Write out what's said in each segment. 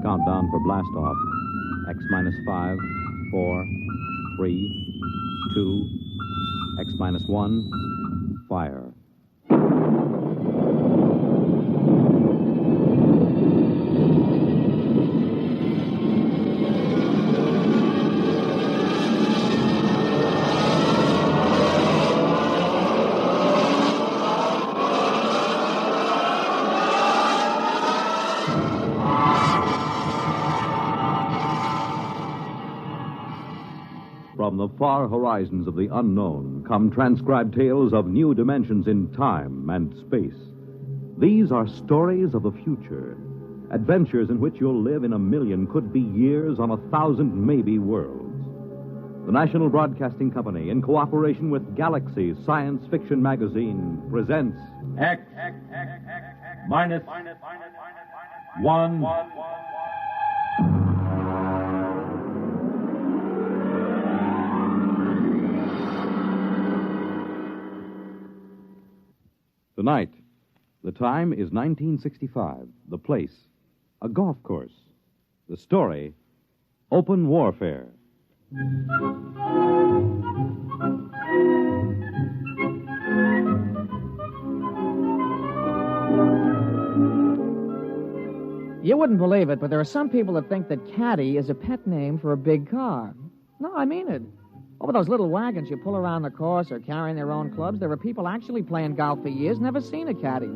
Countdown for blast off. X minus 5, 4, 3, 2, X minus 1, fire. From the far horizons of the unknown come transcribed tales of new dimensions in time and space. These are stories of the future, adventures in which you'll live in a million, could be years, on 1,000 maybe worlds. The National Broadcasting Company, in cooperation with Galaxy Science Fiction Magazine, presents X minus 1. Tonight, the time is 1965. The place, a golf course. The story, open warfare. You wouldn't believe it, but there are some people that think that caddy is a pet name for a big car. No, I mean it. Over those little wagons you pull around the course or carrying their own clubs, there are people actually playing golf for years, never seen a caddy.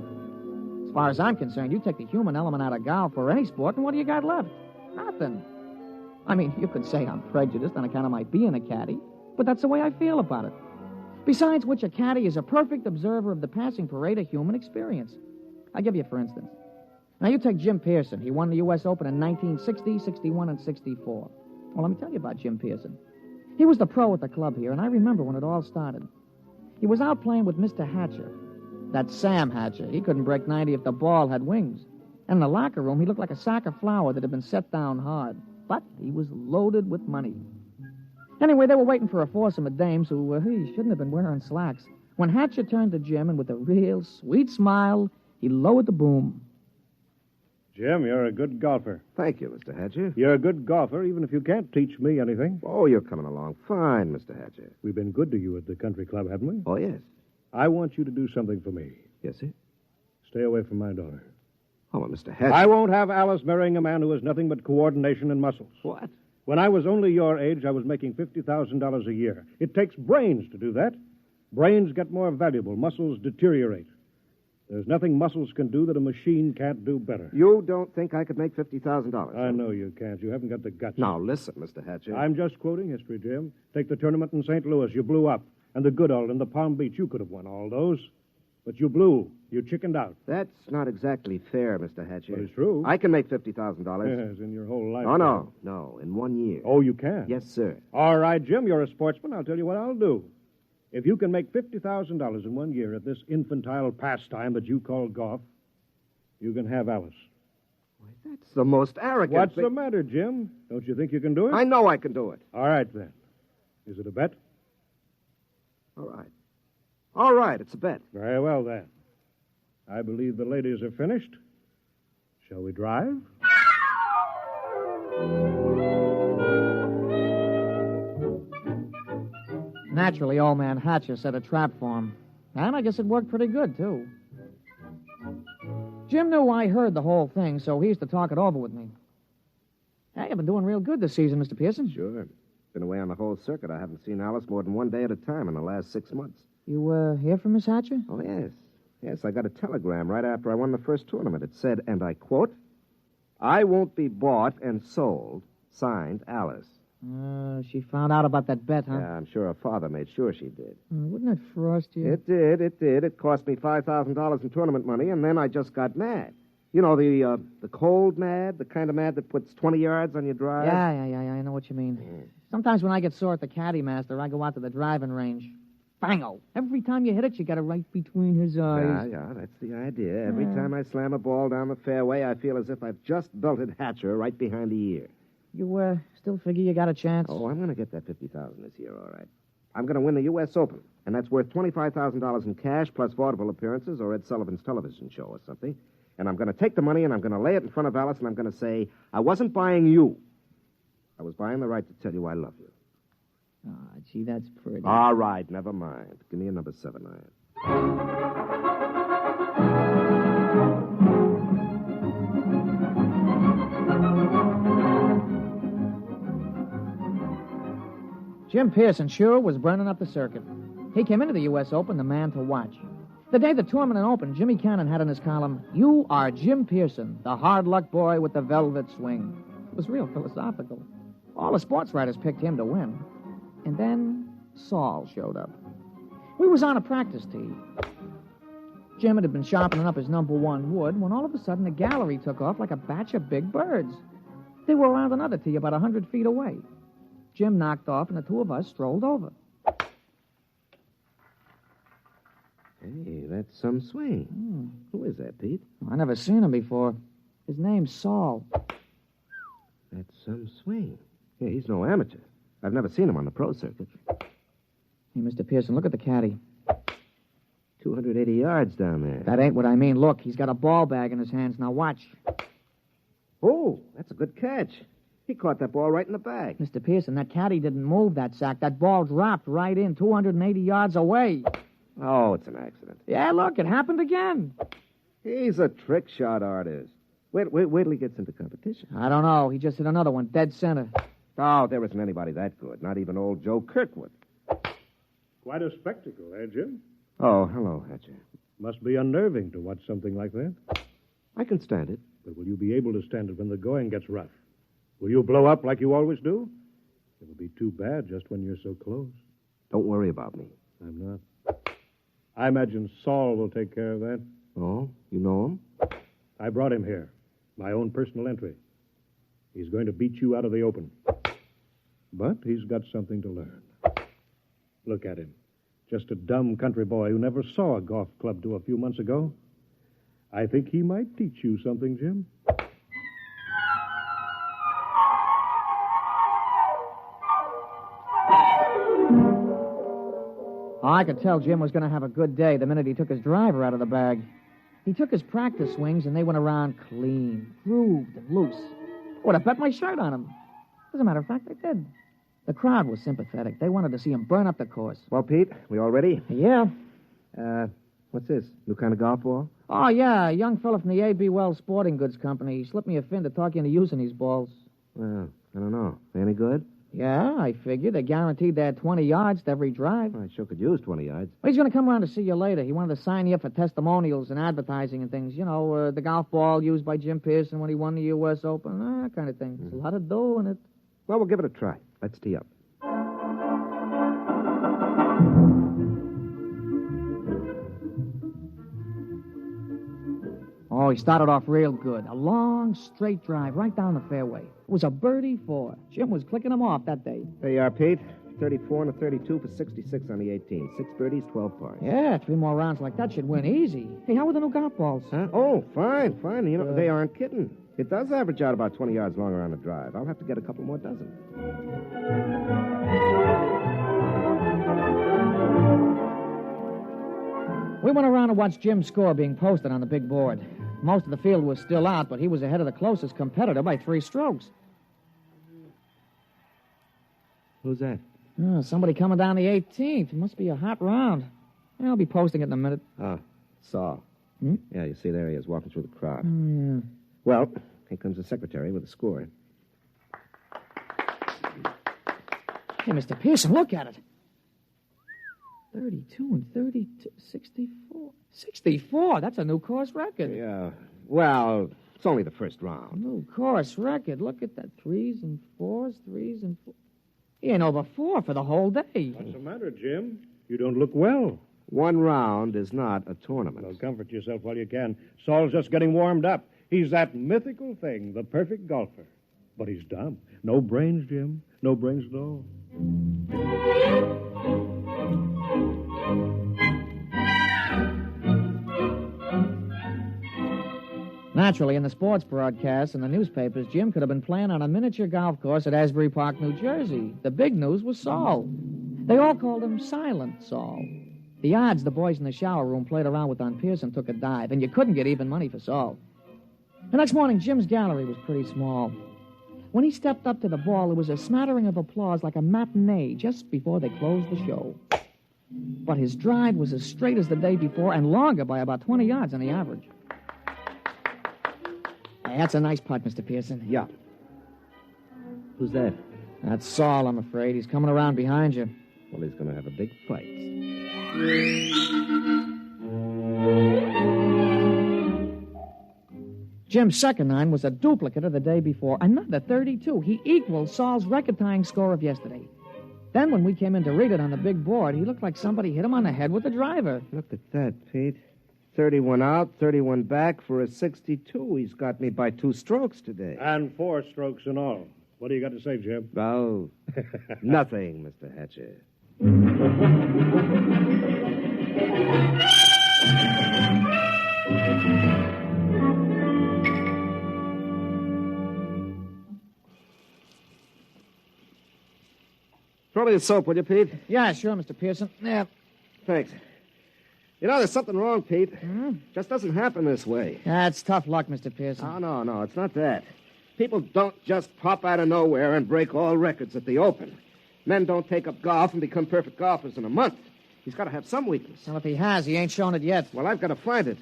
As far as I'm concerned, you take the human element out of golf or any sport, and what do you got left? Nothing. I mean, you could say I'm prejudiced on account of my being a caddy, but that's the way I feel about it. Besides which, a caddy is a perfect observer of the passing parade of human experience. I'll give you for instance. Now, you take Jim Pearson. He won the U.S. Open in 1960, 61, and 64. Well, let me tell you about Jim Pearson. He was the pro at the club here, and I remember when it all started. He was out playing with Mr. Hatcher. That's Sam Hatcher. He couldn't break 90 if the ball had wings. And in the locker room, he looked like a sack of flour that had been set down hard. But he was loaded with money. Anyway, they were waiting for a foursome of dames who he shouldn't have been wearing slacks. When Hatcher turned to Jim, and with a real sweet smile, he lowered the boom. Jim, you're a good golfer. Thank you, Mr. Hatcher. You're a good golfer, even if you can't teach me anything. Oh, you're coming along fine, Mr. Hatcher. We've been good to you at the country club, haven't we? Oh, yes. I want you to do something for me. Yes, sir? Stay away from my daughter. Oh, well, Mr. Hatcher. I won't have Alice marrying a man who has nothing but coordination and muscles. What? When I was only your age, I was making $50,000 a year. It takes brains to do that. Brains get more valuable. Muscles deteriorate. There's nothing muscles can do that a machine can't do better. You don't think I could make $50,000? I know you can't. You haven't got the guts. Now, listen, Mr. Hatcher. I'm just quoting history, Jim. Take the tournament in St. Louis. You blew up. And the Goodall and the Palm Beach. You could have won all those. But you blew. You chickened out. That's not exactly fair, Mr. Hatcher. But it's true. I can make $50,000. Yes, in your whole life. Oh, no, in 1 year. Oh, you can? Yes, sir. All right, Jim, you're a sportsman. I'll tell you what I'll do. If you can make $50,000 in 1 year at this infantile pastime that you call golf, you can have Alice. Why, that's the most arrogant What's thing. the matter, Jim? Don't you think you can do it? I know I can do it. All right, then. Is it a bet? All right. All right, it's a bet. Very well, then. I believe the ladies are finished. Shall we drive? Naturally, old man Hatcher set a trap for him. And I guess it worked pretty good, too. Jim knew I heard the whole thing, so he used to talk it over with me. Hey, you've been doing real good this season, Mr. Pearson. Sure. Been away on the whole circuit. I haven't seen Alice more than 1 day at a time in the last 6 months. You, hear from Miss Hatcher? Oh, yes. Yes, I got a telegram right after I won the first tournament. It said, and I quote, "I won't be bought and sold. Signed, Alice." She found out about that bet, huh? Yeah, I'm sure her father made sure she did. Wouldn't it frost you? It did. It cost me $5,000 in tournament money, and then I just got mad. You know, the cold mad, the kind of mad that puts 20 yards on your drive? Yeah, I know what you mean. Sometimes when I get sore at the caddy master, I go out to the driving range. Bango! Every time you hit it, you got it right between his eyes. Yeah, that's the idea. Every time I slam a ball down the fairway, I feel as if I've just belted Hatcher right behind the ear. You, still figure you got a chance? Oh, I'm going to get that $50,000 this year, all right. I'm going to win the U.S. Open, and that's worth $25,000 in cash plus vaudeville appearances or Ed Sullivan's television show or something. And I'm going to take the money and I'm going to lay it in front of Alice and I'm going to say, I wasn't buying you. I was buying the right to tell you I love you. Ah, gee, that's pretty. All right, never mind. Give me a number 79. Jim Pearson sure was burning up the circuit. He came into the U.S. Open the man to watch. The day the tournament opened, Jimmy Cannon had in his column, "You are Jim Pearson, the hard luck boy with the velvet swing." It was real philosophical. All the sports writers picked him to win. And then Saul showed up. We was on a practice tee. Jim had been sharpening up his number 1 wood when all of a sudden the gallery took off like a batch of big birds. They were around another tee about 100 feet away. Jim knocked off, and the two of us strolled over. Hey, that's some swing. Who is that, Pete? I never seen him before. His name's Saul. That's some swing. Yeah, he's no amateur. I've never seen him on the pro circuit. Hey, Mr. Pearson, look at the caddy. 280 yards down there. That ain't what I mean. Look, he's got a ball bag in his hands. Now watch. Oh, that's a good catch. He caught that ball right in the bag. Mr. Pearson, that caddy didn't move that sack. That ball dropped right in 280 yards away. Oh, it's an accident. Yeah, look, it happened again. He's a trick shot artist. Wait till he gets into competition. I don't know. He just hit another one, dead center. Oh, there isn't anybody that good. Not even old Joe Kirkwood. Quite a spectacle, eh, Jim? Oh, hello, Hatcher. Must be unnerving to watch something like that. I can stand it. But will you be able to stand it when the going gets rough? Will you blow up like you always do? It'll be too bad just when you're so close. Don't worry about me. I'm not. I imagine Saul will take care of that. Oh, you know him? I brought him here. My own personal entry. He's going to beat you out of the open. But he's got something to learn. Look at him. Just a dumb country boy who never saw a golf club till a few months ago. I think he might teach you something, Jim. I could tell Jim was going to have a good day the minute he took his driver out of the bag. He took his practice swings, and they went around clean, grooved, and loose. Would have bet my shirt on him. As a matter of fact, they did. The crowd was sympathetic. They wanted to see him burn up the course. Well, Pete, we all ready? Yeah. What's this? New kind of golf ball? Oh, yeah, a young fella from the A.B. Wells Sporting Goods Company. He slipped me a fin to talk you into using these balls. Well, I don't know. They any good? Yeah, I figured. They guaranteed they had 20 yards to every drive. Well, I sure could use 20 yards. Well, he's going to come around to see you later. He wanted to sign you up for testimonials and advertising and things. You know, the golf ball used by Jim Pearson when he won the U.S. Open, that kind of thing. There's a lot of dough in it. Well, we'll give it a try. Let's tee up. Oh, he started off real good. A long, straight drive right down the fairway. It was a birdie 4. Jim was clicking them off that day. There you are, Pete. 34 and a 32 for 66 on the 18. 6 birdies, 12 pars. Yeah, 3 more rounds like that should win easy. Hey, how were the new golf balls? Huh? Oh, fine. You know, they aren't kidding. It does average out about 20 yards longer on the drive. I'll have to get a couple more dozen. We went around and watched Jim's score being posted on the big board. Most of the field was still out, but he was ahead of the closest competitor by 3 strokes. Who's that? Oh, somebody coming down the 18th. It must be a hot round. Yeah, I'll be posting it in a minute. Oh, Saul. Hmm? Yeah, you see, there he is, walking through the crowd. Oh, yeah. Well, here comes the secretary with a score. Hey, Mr. Pearson, look at it. 32 and 32, 64. 64? That's a new course record. Yeah, well, it's only the first round. New course record. Look at that. 3s and 4s, 3s and 4. He ain't over 4 for the whole day. What's the matter, Jim? You don't look well. One round is not a tournament. Well, comfort yourself while you can. Saul's just getting warmed up. He's that mythical thing, the perfect golfer. But he's dumb. No brains, Jim. No brains at all. Naturally, in the sports broadcasts and the newspapers, Jim could have been playing on a miniature golf course at Asbury Park, New Jersey. The big news was Saul. They all called him Silent Saul. The odds the boys in the shower room played around with on Pearson took a dive, and you couldn't get even money for Saul. The next morning, Jim's gallery was pretty small. When he stepped up to the ball, there was a smattering of applause like a matinee just before they closed the show. But his drive was as straight as the day before and longer by about 20 yards on the average. Hey, that's a nice putt, Mr. Pearson. Yeah. Who's that? That's Saul, I'm afraid. He's coming around behind you. Well, he's going to have a big fight. Jim's second nine was a duplicate of the day before. Another 32. He equaled Saul's record-tying score of yesterday. Then when we came in to read it on the big board, he looked like somebody hit him on the head with a driver. Look at that, Pete. 31 out, 31 back for a 62. He's got me by 2 strokes today. And 4 strokes in all. What do you got to say, Jim? Oh, nothing, Mr. Hatcher. Throw me the soap, will you, Pete? Yeah, sure, Mr. Pearson. Yeah. Thanks. You know, there's something wrong, Pete. Just doesn't happen this way. That's tough luck, Mr. Pearson. Oh, no, it's not that. People don't just pop out of nowhere and break all records at the Open. Men don't take up golf and become perfect golfers in a month. He's got to have some weakness. Well, if he has, he ain't shown it yet. Well, I've got to find it.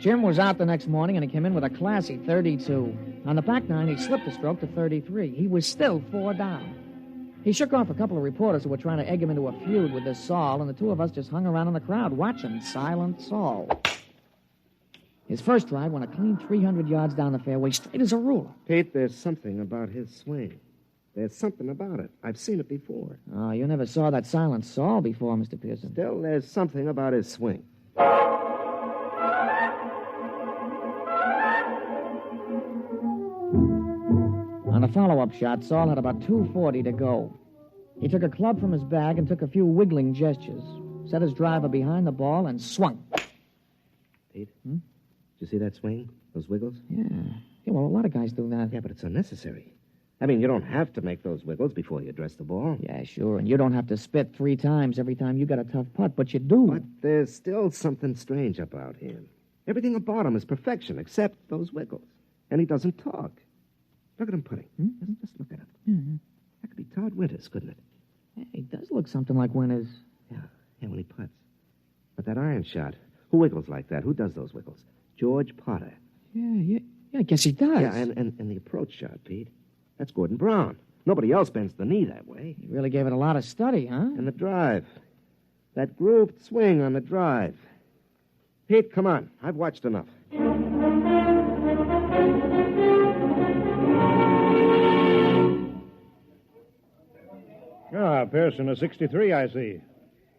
Jim was out the next morning, and he came in with a classy 32. On the back nine, he slipped a stroke to 33. He was still 4 down. He shook off a couple of reporters who were trying to egg him into a feud with this Saul, and the two of us just hung around in the crowd watching Silent Saul. His first drive went a clean 300 yards down the fairway, straight as a ruler. Pete, there's something about his swing. There's something about it. I've seen it before. Oh, you never saw that Silent Saul before, Mr. Pearson. Still, there's something about his swing. On the follow-up shot, Saul had about 240 to go. He took a club from his bag and took a few wiggling gestures, set his driver behind the ball, and swung. Pete, did you see that swing? Those wiggles? Yeah, well, a lot of guys do that. Yeah, but it's unnecessary. I mean, you don't have to make those wiggles before you address the ball. Yeah, sure, and you don't have to spit 3 times every time you got a tough putt, but you do. But there's still something strange about him. Everything about him is perfection, except those wiggles. And he doesn't talk. Look at him putting. Just look at him. Mm-hmm. That could be Todd Winters, couldn't it? Yeah, he does look something like Winters. Yeah, when he putts. But that iron shot, who wiggles like that? Who does those wiggles? George Potter. Yeah, I guess he does. Yeah, and the approach shot, Pete. That's Gordon Brown. Nobody else bends the knee that way. He really gave it a lot of study, huh? And the drive. That grooved swing on the drive. Pete, come on. I've watched enough. Ah, Pearson, a 63, I see.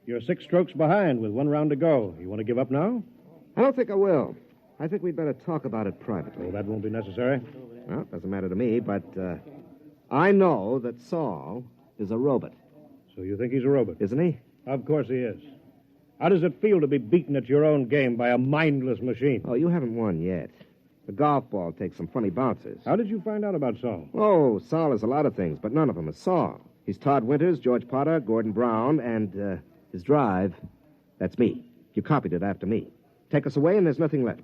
You're 6 strokes behind with 1 round to go. You want to give up now? I don't think I will. I think we'd better talk about it privately. Oh, that won't be necessary. Well, it doesn't matter to me, but I know that Saul is a robot. So you think he's a robot? Isn't he? Of course he is. How does it feel to be beaten at your own game by a mindless machine? Oh, you haven't won yet. The golf ball takes some funny bounces. How did you find out about Saul? Oh, Saul is a lot of things, but none of them is Saul. He's Todd Winters, George Potter, Gordon Brown, and his drive, that's me. You copied it after me. Take us away and there's nothing left.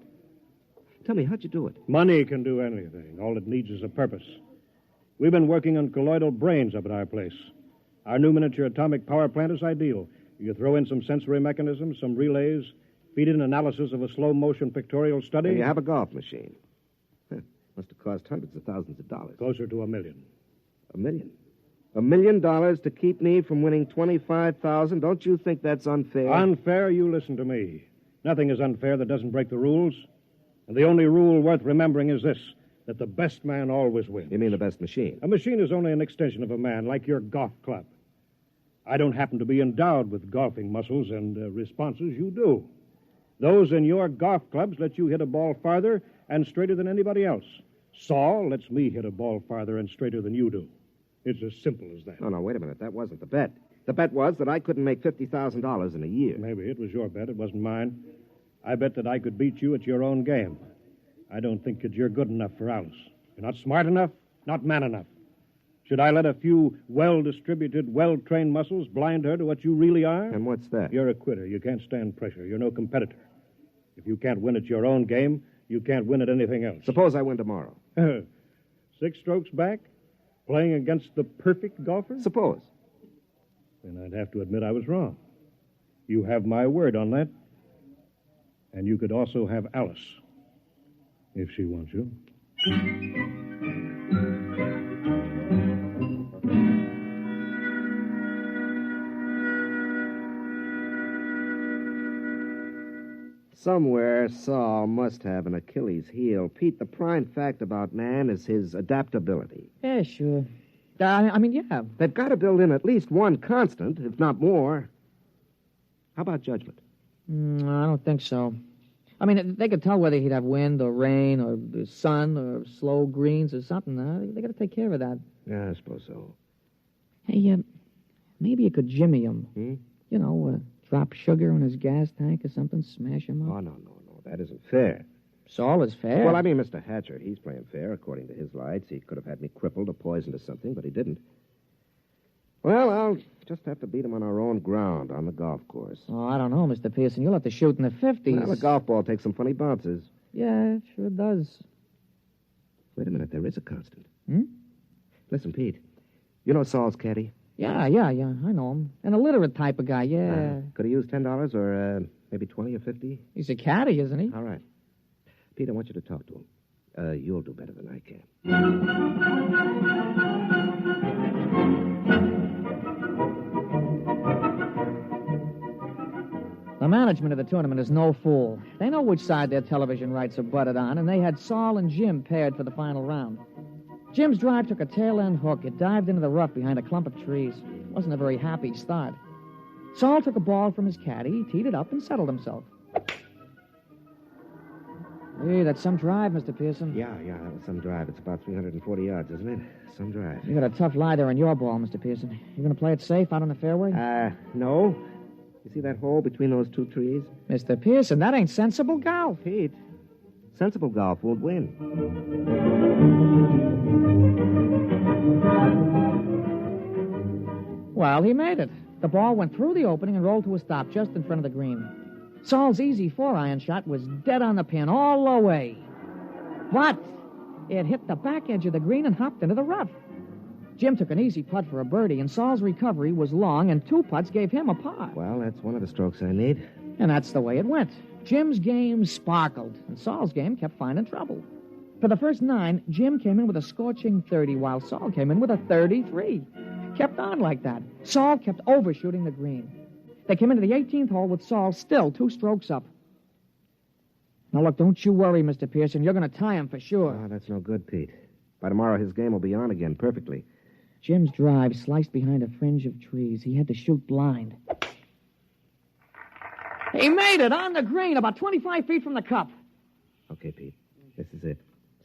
Tell me, how'd you do it? Money can do anything. All it needs is a purpose. We've been working on colloidal brains up at our place. Our new miniature atomic power plant is ideal. You throw in some sensory mechanisms, some relays, feed in analysis of a slow-motion pictorial study. And you have a golf machine. Must have cost hundreds of thousands of dollars. Closer to $1 million. $1 million? $1 million to keep me from winning $25,000? Don't you think that's unfair? Unfair? You listen to me. Nothing is unfair that doesn't break the rules. And the only rule worth remembering is this, that the best man always wins. You mean the best machine? A machine is only an extension of a man, like your golf club. I don't happen to be endowed with golfing muscles and responses. You do. Those in your golf clubs let you hit a ball farther and straighter than anybody else. Saul lets me hit a ball farther and straighter than you do. It's as simple as that. Oh, no, wait a minute. That wasn't the bet. The bet was that I couldn't make $50,000 in a year. Maybe it was your bet. It wasn't mine. I bet that I could beat you at your own game. I don't think that you're good enough for Alice. You're not smart enough, not man enough. Should I let a few well-distributed, well-trained muscles blind her to what you really are? And what's that? You're a quitter. You can't stand pressure. You're no competitor. If you can't win at your own game, you can't win at anything else. Suppose I win tomorrow. 6 strokes back? Playing against the perfect golfer? Suppose. Then I'd have to admit I was wrong. You have my word on that. And you could also have Alice, if she wants you. Somewhere, Saul must have an Achilles heel. Pete, the prime fact about man is his adaptability. Yeah, sure. Yeah. They've got to build in at least one constant, if not more. How about judgment? I don't think so. They could tell whether he'd have wind or rain or the sun or slow greens or something. They got to take care of that. Yeah, I suppose so. Hey, maybe you could jimmy him. Drop sugar in his gas tank or something, smash him up. Oh, no. That isn't fair. Saul is fair. Well, Mr. Hatcher, he's playing fair according to his lights. He could have had me crippled or poisoned or something, but he didn't. Well, I'll just have to beat him on our own ground, on the golf course. Oh, I don't know, Mr. Pearson. You'll have to shoot in the 50s. Well, the golf ball takes some funny bounces. Yeah, it sure does. Wait a minute, there is a constant. Listen, Pete, you know Saul's caddy? Yeah, I know him. An illiterate type of guy, yeah. Could he use $10 or maybe 20 or 50? He's a caddy, isn't he? All right. Pete, I want you to talk to him. You'll do better than I can. The management of the tournament is no fool. They know which side their television rights are butted on, and they had Saul and Jim paired for the final round. Jim's drive took a tail-end hook. It dived into the rough behind a clump of trees. Wasn't a very happy start. Saul took a ball from his caddy, teed it up, and settled himself. Hey, that's some drive, Mr. Pearson. Yeah, that was some drive. It's about 340 yards, isn't it? Some drive. You got a tough lie there on your ball, Mr. Pearson. You going to play it safe out on the fairway? No. You see that hole between those two trees? Mr. Pearson, that ain't sensible golf. Pete, sensible golf won't win. Well, he made it. The ball went through the opening and rolled to a stop just in front of the green. Saul's easy 4-iron shot was dead on the pin all the way. But it hit the back edge of the green and hopped into the rough. Jim took an easy putt for a birdie, and Saul's recovery was long, and 2 putts gave him a par. Well, that's one of the strokes I need. And that's the way it went. Jim's game sparkled, and Saul's game kept finding trouble. For the first 9, Jim came in with a scorching 30, while Saul came in with a 33. Kept on like that. Saul kept overshooting the green. They came into the 18th hole with Saul still 2 strokes up. Now, look, don't you worry, Mr. Pearson. You're going to tie him for sure. Oh, that's no good, Pete. By tomorrow, his game will be on again perfectly. Jim's drive sliced behind a fringe of trees. He had to shoot blind. He made it on the green, about 25 feet from the cup. Okay, Pete. This is it.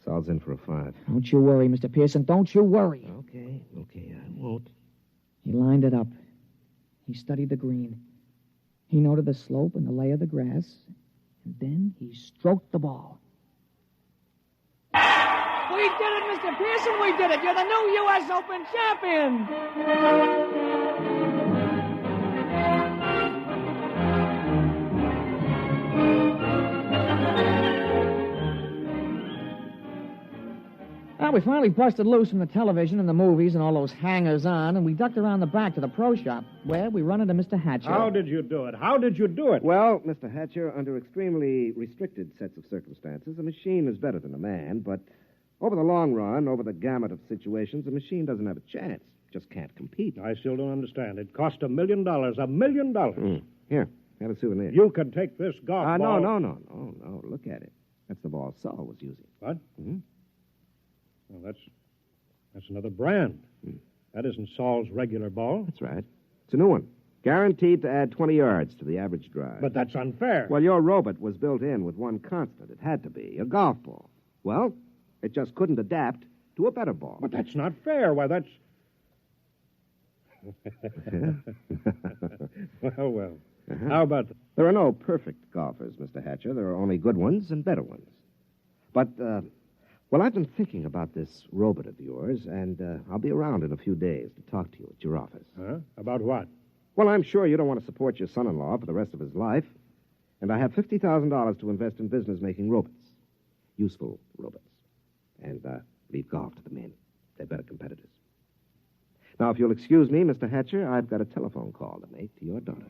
Saul's in for a 5. Don't you worry, Mr. Pearson. Don't you worry. Okay, I won't. He lined it up. He studied the green. He noted the slope and the lay of the grass. And then he stroked the ball. We did it, Mr. Pearson. We did it. You're the new U.S. Open champion. Well, we finally busted loose from the television and the movies and all those hangers-on, and we ducked around the back to the pro shop, where we run into Mr. Hatcher. How did you do it? Well, Mr. Hatcher, under extremely restricted sets of circumstances, a machine is better than a man, but over the long run, over the gamut of situations, a machine doesn't have a chance. Just can't compete. I still don't understand. It cost $1 million. $1 million. Here, have a souvenir. You can take this golf ball. No. Look at it. That's the ball Saul was using. What? Mm-hmm. Well, that's another brand. That isn't Saul's regular ball. That's right. It's a new one. Guaranteed to add 20 yards to the average drive. But that's unfair. Well, your robot was built in with one constant. It had to be a golf ball. Well, it just couldn't adapt to a better ball. But that's not fair. Why, that's... Well. Uh-huh. How about... There are no perfect golfers, Mr. Hatcher. There are only good ones and better ones. But Well, I've been thinking about this robot of yours, and I'll be around in a few days to talk to you at your office. Huh? About what? Well, I'm sure you don't want to support your son-in-law for the rest of his life, and I have $50,000 to invest in business making robots. Useful robots. And leave golf to the men. They're better competitors. Now, if you'll excuse me, Mr. Hatcher, I've got a telephone call to make to your daughter.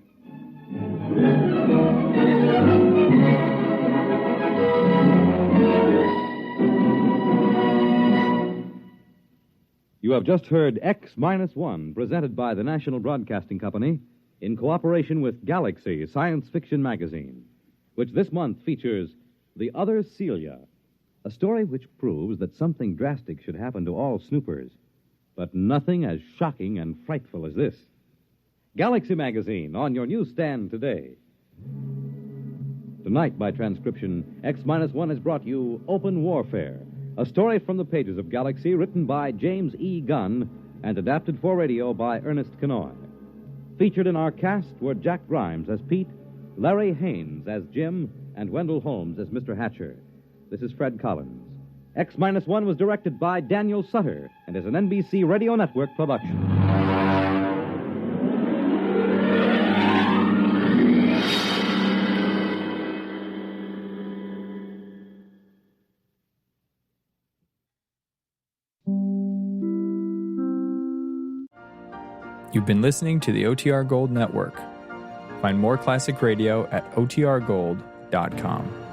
You have just heard X-1, presented by the National Broadcasting Company in cooperation with Galaxy Science Fiction Magazine, which this month features The Other Celia, a story which proves that something drastic should happen to all snoopers, but nothing as shocking and frightful as this. Galaxy Magazine, on your newsstand today. Tonight, by transcription, X-1 has brought you Open Warfare, a story from the pages of Galaxy written by James E. Gunn and adapted for radio by Ernest Kenoy. Featured in our cast were Jack Grimes as Pete, Larry Haynes as Jim, and Wendell Holmes as Mr. Hatcher. This is Fred Collins. X-1 was directed by Daniel Sutter and is an NBC Radio Network production. You've been listening to the OTR Gold Network. Find more classic radio at otrgold.com.